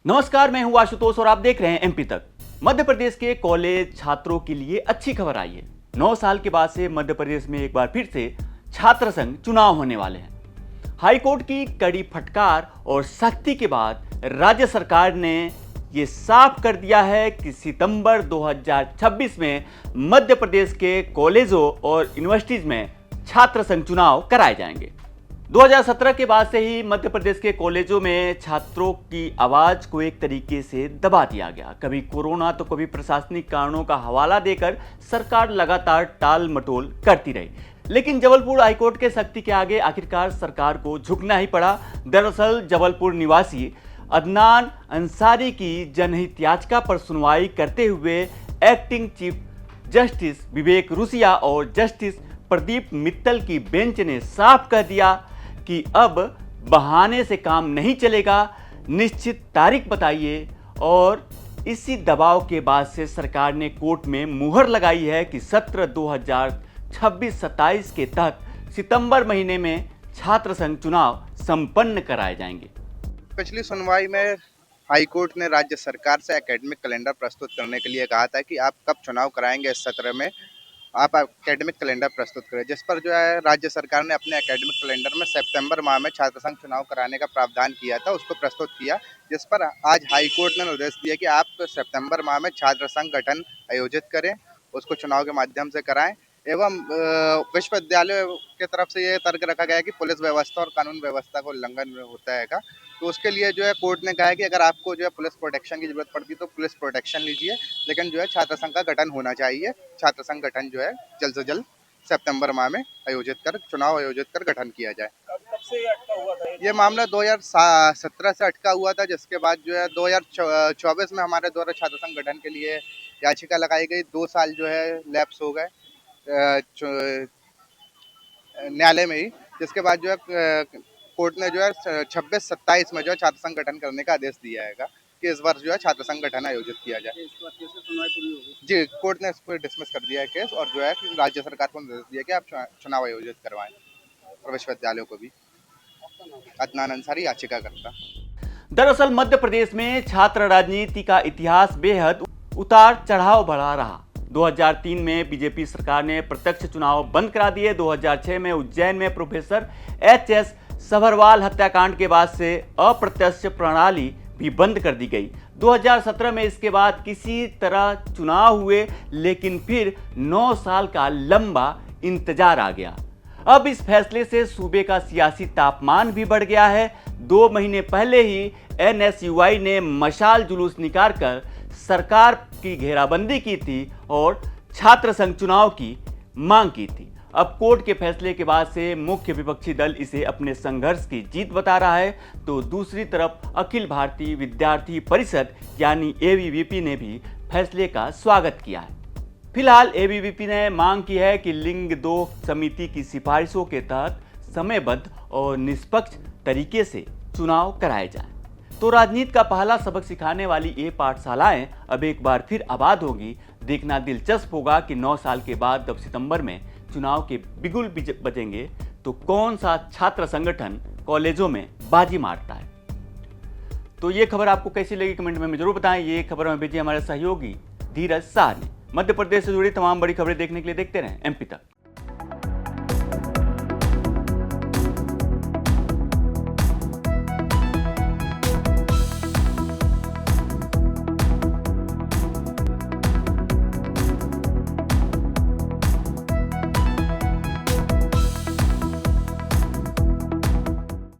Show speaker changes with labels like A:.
A: नमस्कार, मैं हूं आशुतोष और आप देख रहे हैं एमपी तक। मध्य प्रदेश के कॉलेज छात्रों के लिए अच्छी खबर आई है। 9 साल के बाद से मध्य प्रदेश में एक बार फिर से छात्र संघ चुनाव होने वाले हैं। हाईकोर्ट की कड़ी फटकार और सख्ती के बाद राज्य सरकार ने ये साफ कर दिया है कि सितंबर 2026 में मध्य प्रदेश के कॉलेजों और यूनिवर्सिटीज में छात्र संघ चुनाव कराए जाएंगे। 2017 के बाद से ही मध्य प्रदेश के कॉलेजों में छात्रों की आवाज को एक तरीके से दबा दिया गया। कभी कोरोना तो कभी प्रशासनिक कारणों का हवाला देकर सरकार लगातार टाल मटोल करती रही, लेकिन जबलपुर हाईकोर्ट के सख्ती के आगे आखिरकार सरकार को झुकना ही पड़ा। दरअसल जबलपुर निवासी अदनान अंसारी की जनहित याचिका पर सुनवाई करते हुए एक्टिंग चीफ जस्टिस विवेक रुसिया और जस्टिस प्रदीप मित्तल की बेंच ने साफ कर दिया कि अब बहाने से काम नहीं चलेगा, निश्चित तारीख बताइए। और इसी दबाव के बाद से सरकार ने कोर्ट में मुहर लगाई है कि सत्र 2026-27 के तहत सितंबर महीने में छात्र संघ चुनाव संपन्न कराए जाएंगे।
B: पिछली सुनवाई में हाईकोर्ट ने राज्य सरकार से एकेडमिक कैलेंडर प्रस्तुत करने के लिए कहा था कि आप कब चुनाव कराएंगे इस सत्र में, आप एकेडमिक कैलेंडर प्रस्तुत करें, जिस पर जो है राज्य सरकार ने अपने एकेडमिक कैलेंडर में सितंबर माह में छात्र संघ चुनाव कराने का प्रावधान किया था, उसको प्रस्तुत किया, जिस पर आज हाईकोर्ट ने निर्देश दिया कि आप सितंबर माह में छात्र संघ गठन आयोजित करें, उसको चुनाव के माध्यम से कराएं। एवं विश्वविद्यालय की तरफ से ये तर्क रखा गया है कि पुलिस व्यवस्था और कानून व्यवस्था का उल्लंघन होता है, तो उसके लिए जो है कोर्ट ने कहा है कि अगर आपको जो है पुलिस प्रोटेक्शन की जरूरत पड़ती है तो पुलिस प्रोटेक्शन लीजिए, लेकिन जो है छात्र संघ का गठन होना चाहिए। छात्र संघ गठन जो है जल्द से जल्द सितंबर माह में चुनाव आयोजित कर गठन किया जाए।
C: कब से ये अटका हुआ था?
B: ये मामला 2017 से अटका हुआ था, जिसके बाद जो है 2024 में हमारे द्वारा छात्र संघ गठन के लिए याचिका लगाई गई। 2 साल जो है लैप्स हो गए न्यायालय में ही, जिसके बाद जो है कोर्ट ने जो है 26-27 में जो है छात्र संघ गठन करने का आदेश दिया है कि इस वर्ष जो है छात्र संघ गठन आयोजित किया जाए। जी, कोर्ट ने इसको डिसमिस कर दिया है केस, और जो है राज्य सरकार को निर्देश दिया कि आप चुनाव आयोजित करवाएं, और विश्वविद्यालयों को भी। अदनान अंसारी याचिकाकर्ता।
A: दरअसल मध्य प्रदेश में छात्र राजनीति का इतिहास बेहद उतार चढ़ाव भरा रहा। 2003 में बीजेपी सरकार ने प्रत्यक्ष चुनाव बंद करा दिए। 2006 में उज्जैन में प्रोफेसर एच.एस. सभरवाल हत्याकांड के बाद से अप्रत्यक्ष प्रणाली भी बंद कर दी गई। 2017 में इसके बाद किसी तरह चुनाव हुए, लेकिन फिर 9 साल का लंबा इंतजार आ गया। अब इस फैसले से सूबे का सियासी तापमान भी बढ़ गया है। 2 महीने पहले ही एनएसयूआई ने मशाल जुलूस निकालकर सरकार की घेराबंदी की थी और छात्र संघ चुनाव की मांग की थी। अब कोर्ट के फैसले के बाद से मुख्य विपक्षी दल इसे अपने संघर्ष की जीत बता रहा है, तो दूसरी तरफ अखिल भारतीय विद्यार्थी परिषद यानी एबीवीपी ने भी फैसले का स्वागत किया है। फिलहाल एबीवीपी ने मांग की है कि लिंग 2 समिति की सिफारिशों के तहत समयबद्ध और निष्पक्ष तरीके से चुनाव कराए जाएं। तो राजनीति का पहला सबक सिखाने वाली ये पाठशालाएं अब एक बार फिर आबाद होगी। देखना दिलचस्प होगा कि 9 साल के बाद जब सितंबर में चुनाव के बिगुल बजेंगे तो कौन सा छात्र संगठन कॉलेजों में बाजी मारता है। तो ये खबर आपको कैसी लगी कमेंट में जरूर बताएं। ये खबर हमें भेजी हमारे सहयोगी धीरज शाह ने। मध्य प्रदेश से जुड़ी तमाम बड़ी खबरें देखने के लिए देखते रहें एमपी तक।